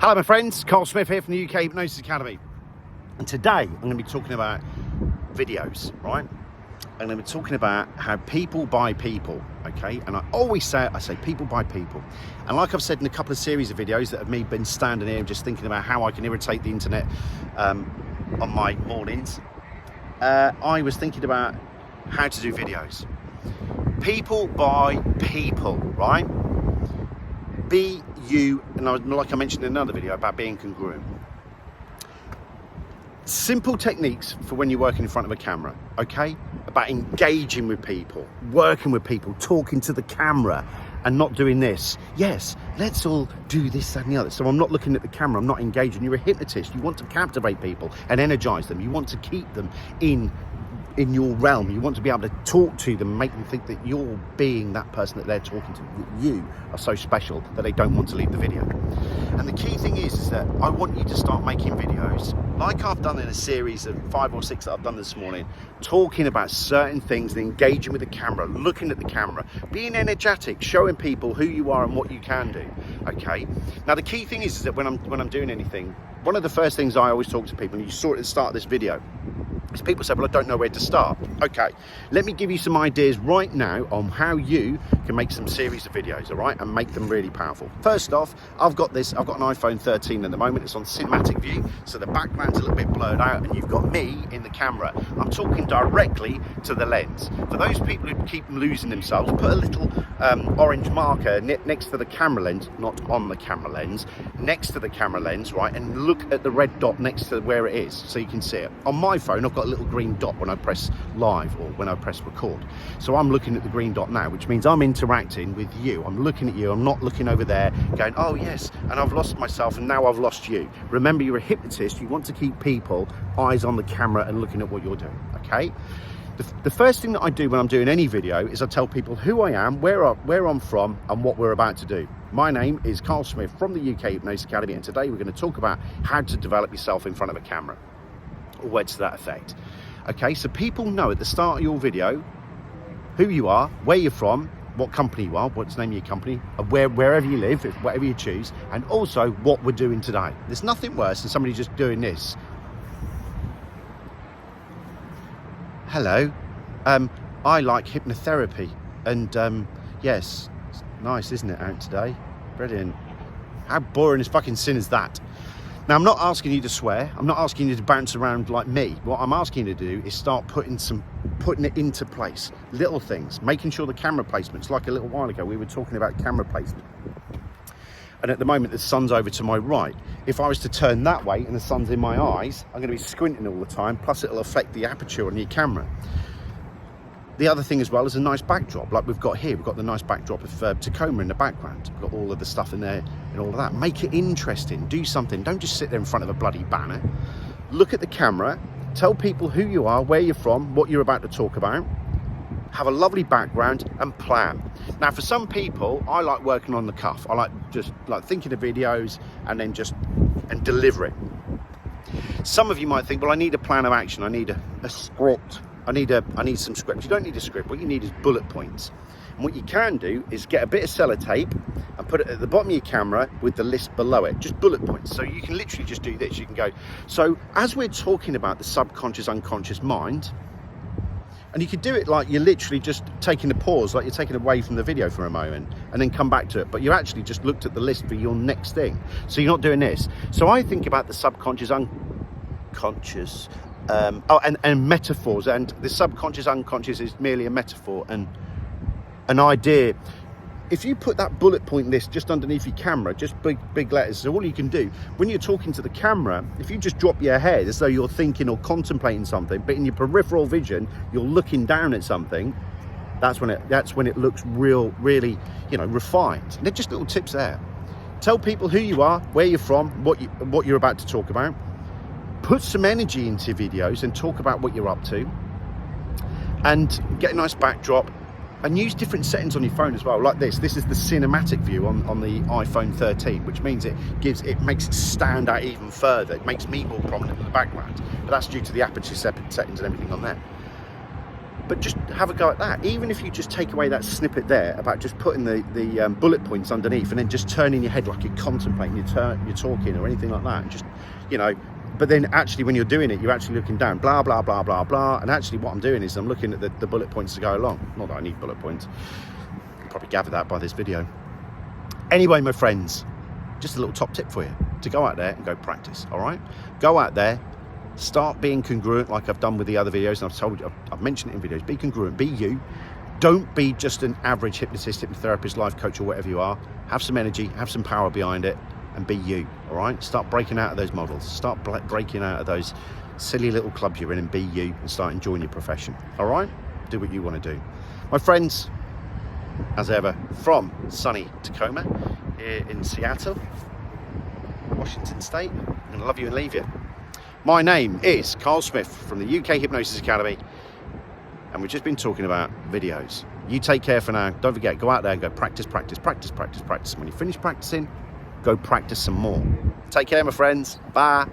Hello my friends, Karl Smith here from the UK Hypnosis Academy. And today I'm going to be talking about videos, right? I'm going to be talking about how people buy people, okay? And I always say people buy people. And like I've said in a couple of series of videos that have me been standing here and just thinking about how I can irritate the internet on my mornings, I was thinking about how to do videos. People buy people, right? Be you, and like I mentioned in another video about being congruent. Simple techniques for when you're working in front of a camera, okay? About engaging with people, working with people, talking to the camera and not doing this. Yes, let's all do this, that and the other. So I'm not looking at the camera, I'm not engaging. You're a hypnotist, you want to captivate people and energize them. You want to keep them in your realm. You want to be able to talk to them, make them think that you're being that person that they're talking to, that you are so special that they don't want to leave the video. And the key thing is that I want you to start making videos like I've done in a series of 5 or 6 that I've done this morning, talking about certain things and engaging with the camera, looking at the camera, being energetic, showing people who you are and what you can do, okay? Now the key thing is that when I'm doing anything, one of the first things I always talk to people, and you saw it at the start of this video, is people say, well, I don't know where to start. Okay, let me give you some ideas right now on how you can make some series of videos, all right, and make them really powerful. First off, I've got an iPhone 13 at the moment. It's on cinematic view, so the background's a little bit blurred out and you've got me in the camera. I'm talking directly to the lens. For those people who keep losing themselves, put a little orange marker next to the camera lens, not on the camera lens, next to the camera lens, right, and look at the red dot next to where it is so you can see it. On my phone, I've got a little green dot when I press live or when I press record. So I'm looking at the green dot now, which means I'm interacting with you. I'm looking at you. I'm not looking over there going, oh yes, and I've lost myself and now I've lost you. Remember, you're a hypnotist. You want to keep people eyes on the camera and looking at what you're doing, okay? The first thing that I do when I'm doing any video is I tell people who I am, where I'm from, and what we're about to do. My name is Karl Smith from the UK Hypnosis Academy, and today we're going to talk about how to develop yourself in front of a camera, or words to that effect. Okay, so people know at the start of your video who you are, where you're from, what company you are, what's the name of your company, wherever you live, whatever you choose, and also what we're doing today. There's nothing worse than somebody just doing this. Hello, I like hypnotherapy, and yes, it's nice, isn't it, out today? Brilliant. How boring as fucking sin is that? Now, I'm not asking you to swear. I'm not asking you to bounce around like me. What I'm asking you to do is start putting it into place. Little things, making sure the camera placements, like a little while ago, we were talking about camera placement. And at the moment, the sun's over to my right. If I was to turn that way and the sun's in my eyes, I'm going to be squinting all the time, plus it'll affect the aperture on your camera. The other thing as well is a nice backdrop, like we've got here. We've got the nice backdrop of Tacoma in the background. We've got all of the stuff in there and all of that. Make it interesting, do something. Don't just sit there in front of a bloody banner. Look at the camera, tell people who you are, where you're from, what you're about to talk about. Have a lovely background and plan. Now, for some people, I like working on the cuff. I like just thinking of videos and then and deliver it. Some of you might think, well, I need a plan of action. I need a script. I need some script. You don't need a script. What you need is bullet points. And what you can do is get a bit of sellotape and put it at the bottom of your camera with the list below it, just bullet points. So you can literally just do this. You can go, so as we're talking about the subconscious, unconscious mind, and you could do it like you're literally just taking a pause, like you're taking away from the video for a moment and then come back to it. But you actually just looked at the list for your next thing. So you're not doing this. So I think about the subconscious, unconscious, and metaphors. And the subconscious, unconscious is merely a metaphor and an idea. If you put that bullet point list just underneath your camera, just big letters, so all you can do when you're talking to the camera, if you just drop your head as though you're thinking or contemplating something, but in your peripheral vision you're looking down at something, that's when it looks really, refined. And they're just little tips there. Tell people who you are, where you're from, what you're about to talk about. Put some energy into videos and talk about what you're up to, and get a nice backdrop. And use different settings on your phone as well, like this. This is the cinematic view on the iPhone 13, which means it makes it stand out even further. It makes me more prominent in the background, but that's due to the aperture settings and everything on there. But just have a go at that. Even if you just take away that snippet there about just putting the bullet points underneath and then just turning your head like you're contemplating, you're talking or anything like that. And just, you know, but then actually when you're doing it, you're actually looking down, blah, blah, blah, blah, blah. And actually what I'm doing is I'm looking at the bullet points to go along. Not that I need bullet points. You can probably gather that by this video. Anyway, my friends, just a little top tip for you, to go out there and go practice, all right? Go out there. Start being congruent like I've done with the other videos, and I've told you, I've mentioned it in videos. Be congruent, be you. Don't be just an average hypnotist, hypnotherapist, life coach, or whatever you are. Have some energy, have some power behind it, and be you, all right? Start breaking out of those models. Start breaking out of those silly little clubs you're in and be you, and start enjoying your profession, all right? Do what you want to do. My friends, as ever, from sunny Tacoma, here in Seattle, Washington State, I'm going to love you and leave you. My name is Karl Smith from the UK Hypnosis Academy, and we've just been talking about videos. You take care for now. Don't forget, go out there and go practice, practice, practice, practice, practice. When you finish practicing, go practice some more. Take care, my friends. Bye.